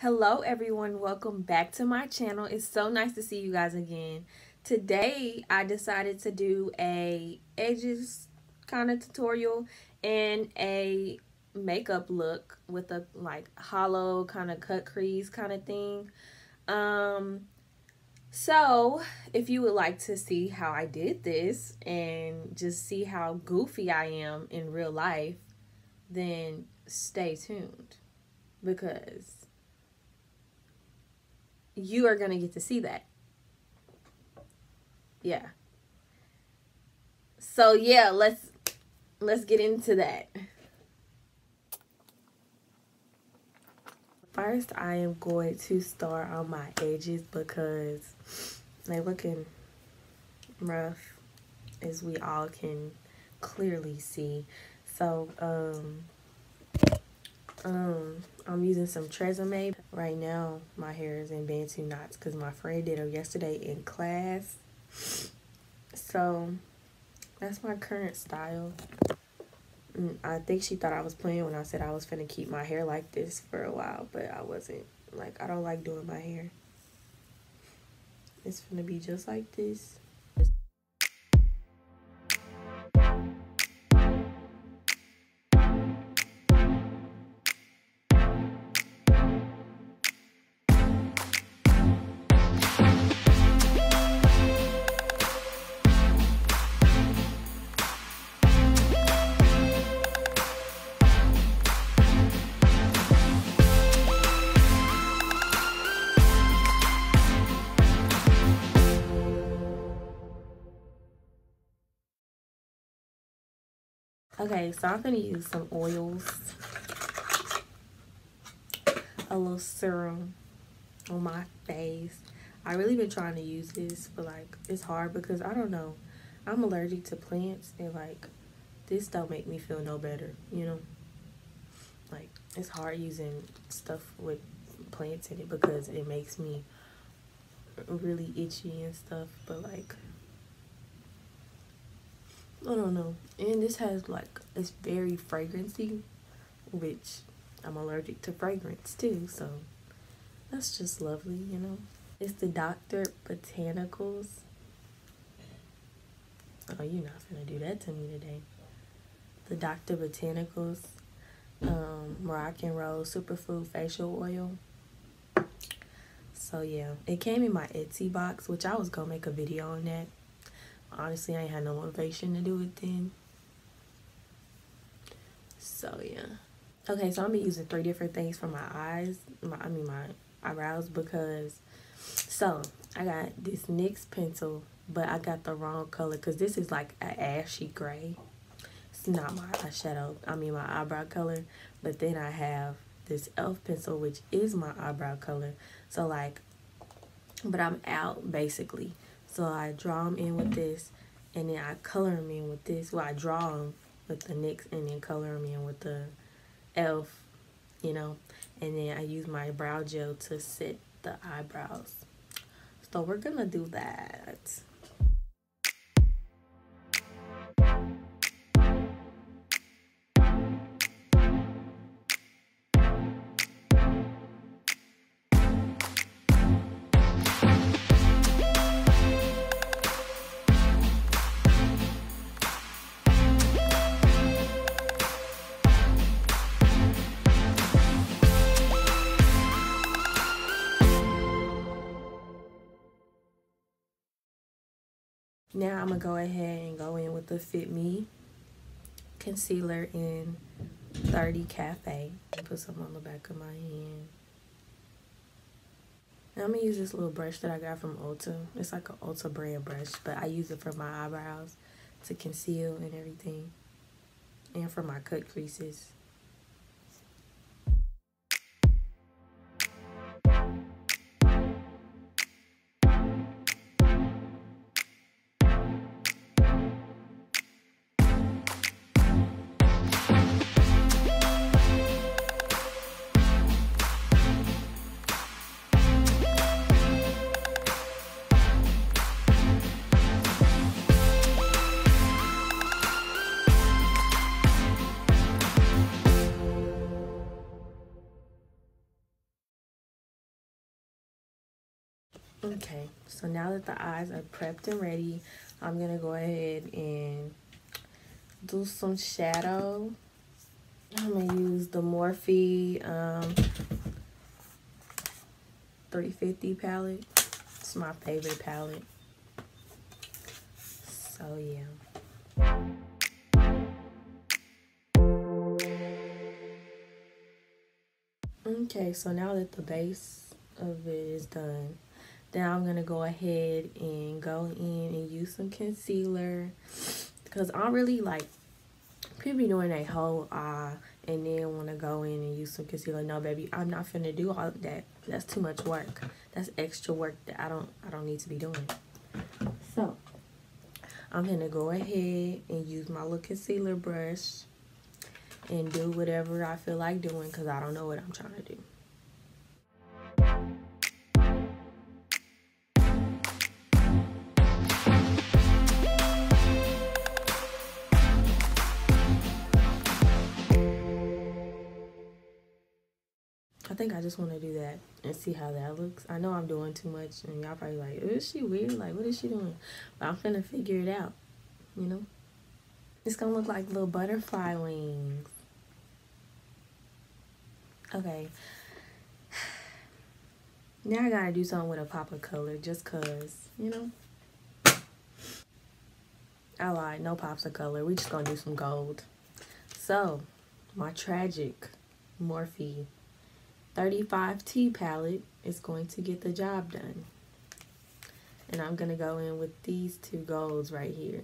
Hello everyone, welcome back to my channel. It's so nice to see you guys again. Today I decided to do a edges kind of tutorial and a makeup look with a like hollow kind of cut crease kind of thing. So if you would like to see how I did this and just see how goofy I am in real life, then stay tuned because you are going to get to see that. Yeah. So yeah, let's get into that. First, I am going to start on my edges because they're looking rough, as we all can clearly see. So, I'm using some Tresemme. Right now, my hair is in Bantu knots because my friend did them yesterday in class. So, that's my current style. I think she thought I was playing when I said I was finna keep my hair like this for a while, but I wasn't. Like, I don't like doing my hair. It's finna be just like this. Okay, so I'm gonna use some oils, a little serum on my face. I really been trying to use this, but like it's hard because I don't know. I'm allergic to plants, and like this don't make me feel no better, you know? Like it's hard using stuff with plants in it because it makes me really itchy and stuff, but like I don't know. And this has like, it's very fragrancy, which I'm allergic to fragrance too, so that's just lovely, you know. It's the Dr. Botanicals. Oh, you're not gonna do that to me today. The Dr. Botanicals Moroccan Rose Superfood Facial Oil. So yeah, it came in my Etsy box, which I was gonna make a video on that. Honestly, I ain't had no motivation to do it then. So yeah. Okay, so I'm gonna be using 3 different things for my eyes. My eyebrows because I got this NYX pencil, but I got the wrong color because this is like an ashy gray. It's not my eyeshadow. My eyebrow color. But then I have this e.l.f. pencil, which is my eyebrow color. So like, but I'm out basically. So I draw them in with this, and then I color them in with this. Well, I draw them with the NYX and then color them in with the e.l.f., you know. And then I use my brow gel to set the eyebrows. So we're gonna do that. Now I'm going to go ahead and go in with the Fit Me concealer in 30 Cafe. Put some on the back of my hand. And I'm going to use this little brush that I got from Ulta. It's like an Ulta brand brush, but I use it for my eyebrows to conceal and everything. And for my cut creases. Okay, so now that the eyes are prepped and ready, I'm gonna go ahead and do some shadow. I'm gonna use the Morphe 350 palette. It's my favorite palette. So yeah. Okay, so now that the base of it is done, then I'm gonna go ahead and go in and use some concealer, because I really like, people be doing a whole eye and then want to go in and use some concealer. No, baby, I'm not finna do all of that. That's too much work. That's extra work that I don't need to be doing. So I'm gonna go ahead and use my little concealer brush and do whatever I feel like doing, because I don't know what I'm trying to do. I think I just want to do that and see how that looks. I know I'm doing too much, and y'all probably like, is she weird? Like, what is she doing? But I'm finna figure it out, you know? It's gonna look like little butterfly wings. Okay. Now I gotta do something with a pop of color, just cause, you know? I lied, no pops of color. We just gonna do some gold. So, my tragic Morphe 35T palette is going to get the job done. And I'm gonna go in with these two golds right here.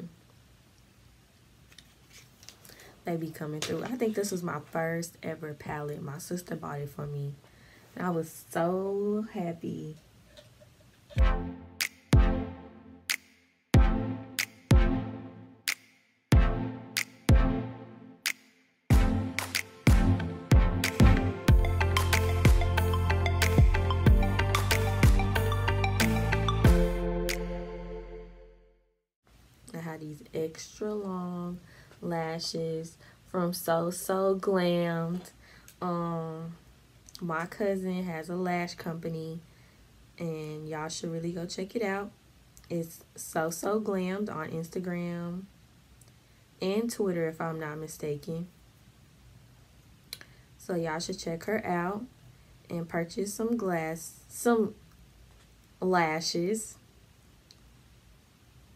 They be coming through. I think this was my first ever palette. My sister bought it for me. And I was so happy. I had these extra long lashes from Sosoglammed. My cousin has a lash company, and y'all should really go check it out. It's Sosoglammed on Instagram and Twitter, if I'm not mistaken. So y'all should check her out and purchase some lashes.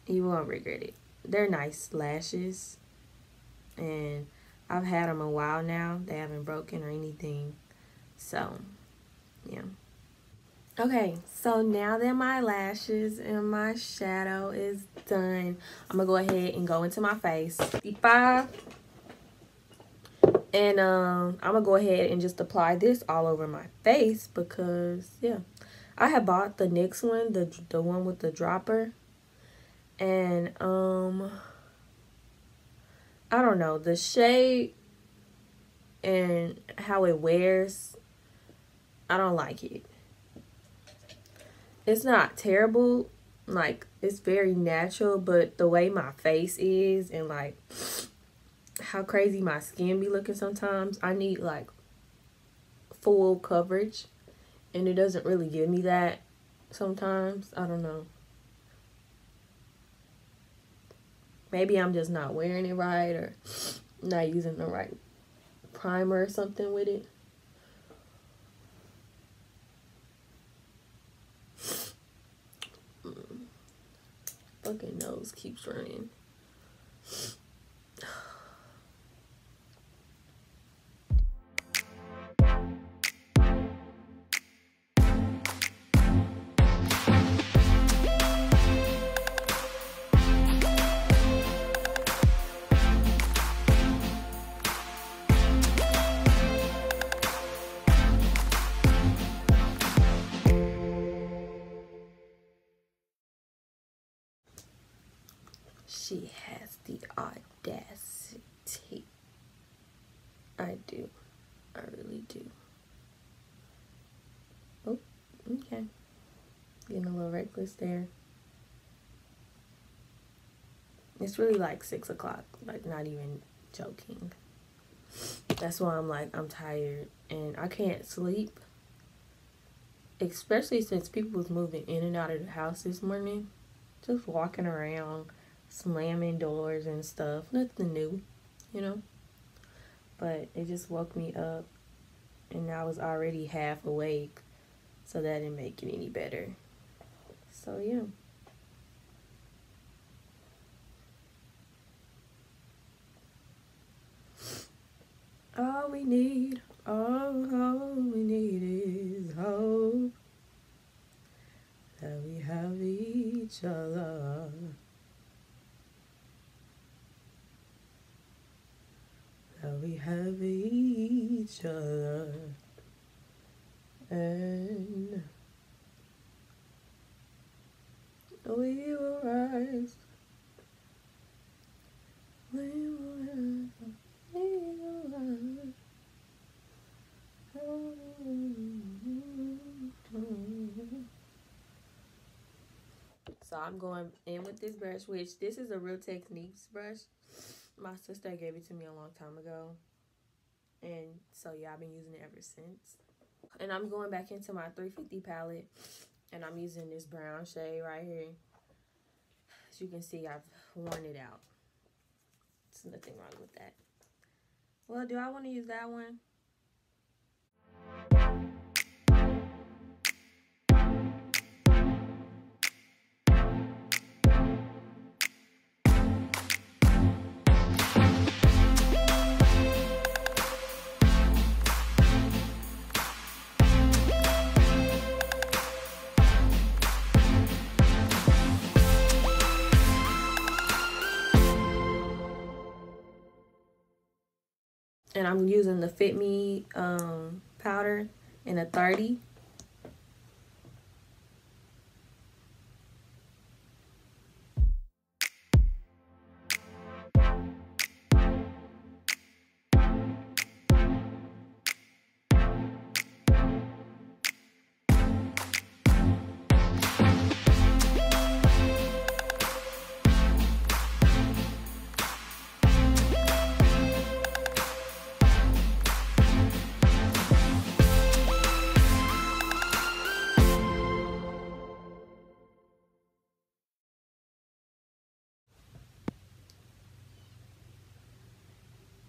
You won't regret it. They're nice lashes, and I've had them a while now. They haven't broken or anything. So, yeah. Okay, so now that my lashes and my shadow is done, I'm gonna go ahead and go into my face. 55. And I'm gonna go ahead and just apply this all over my face because, yeah, I had bought the NYX one, the one with the dropper. And I don't know, the shade and how it wears, I don't like it. It's not terrible, like, it's very natural, but the way my face is and like how crazy my skin be looking sometimes, I need like full coverage, and it doesn't really give me that sometimes. I don't know. Maybe I'm just not wearing it right or not using the right primer or something with it. Fucking nose keeps running. She has the audacity. I do. I really do. Oh, okay. Getting a little reckless there. It's really like 6 o'clock. Like, not even joking. That's why I'm like, I'm tired and I can't sleep. especially since people was moving in and out of the house this morning. Just walking around, slamming doors and stuff. Nothing new, you know. But it just woke me up, and I was already half awake, so that didn't make it any better. So yeah. All we need is hope, that we have each other. That we have each other. And we will rise. We will rise. We will rise. So I'm going in with this brush, which this is a Real Techniques brush. My sister gave it to me a long time ago. And so yeah, I've been using it ever since. And I'm going back into my 350 palette, and I'm using this brown shade right here. As you can see, I've worn it out. There's nothing wrong with that. Well, do I want to use that one? And I'm using the Fit Me powder in a 30.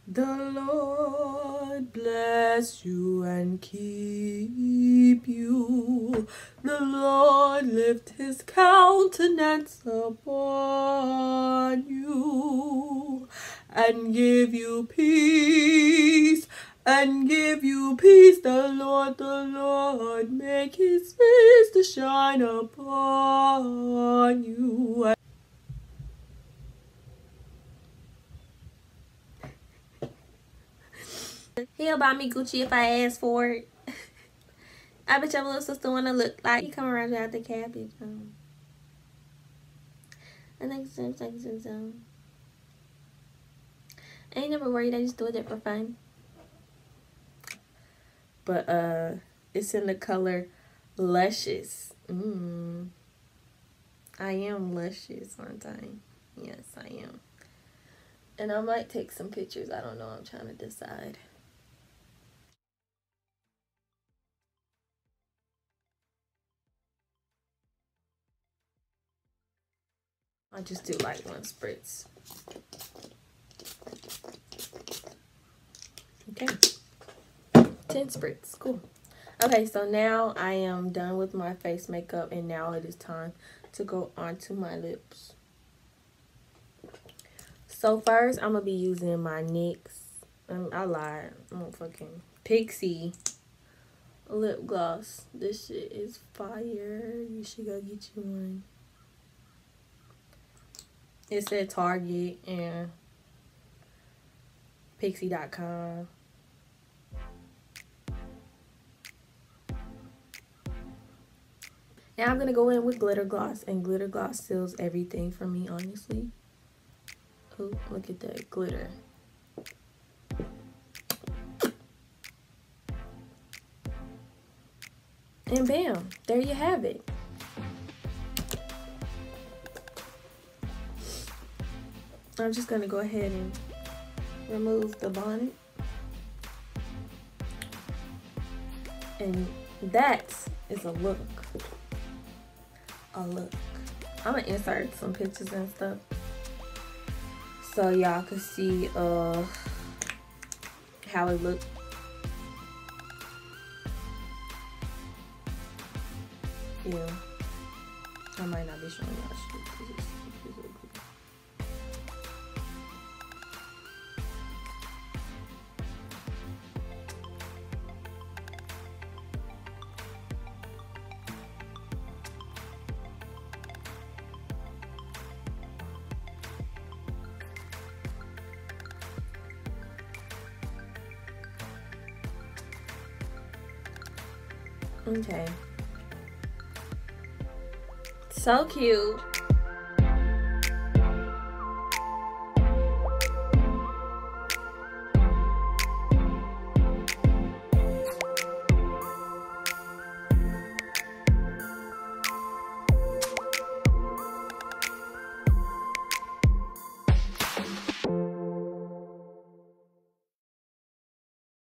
The Lord bless you and keep you. The Lord lift his countenance upon you and give you peace. And give you peace, the Lord make his face to shine upon you. He'll buy me Gucci if I ask for it. I bet your little sister wanna look like he come around without the cabbage. I think so. I ain't never worried, I just do it for fun. But it's in the color Luscious. I am luscious, aren't I? Yes, I am. And I might take some pictures. I don't know. I'm trying to decide. I just do like one spritz. Okay. 10 spritz. Cool. Okay, so now I am done with my face makeup, and now it is time to go onto my lips. So first, I'm going to be using my NYX, I lied, I'm fucking Pixie lip gloss. This shit is fire. You should go get you one. It's at Target and Pixie.com. Now I'm going to go in with glitter gloss, and glitter gloss seals everything for me, honestly. Oh, look at that glitter. And bam, there you have it. I'm just going to go ahead and remove the bonnet. And that It's a look. A look. I'm gonna insert some pictures and stuff so y'all can see how it looks. Yeah, I might not be showing y'all shit because it's ugly. Okay. So cute.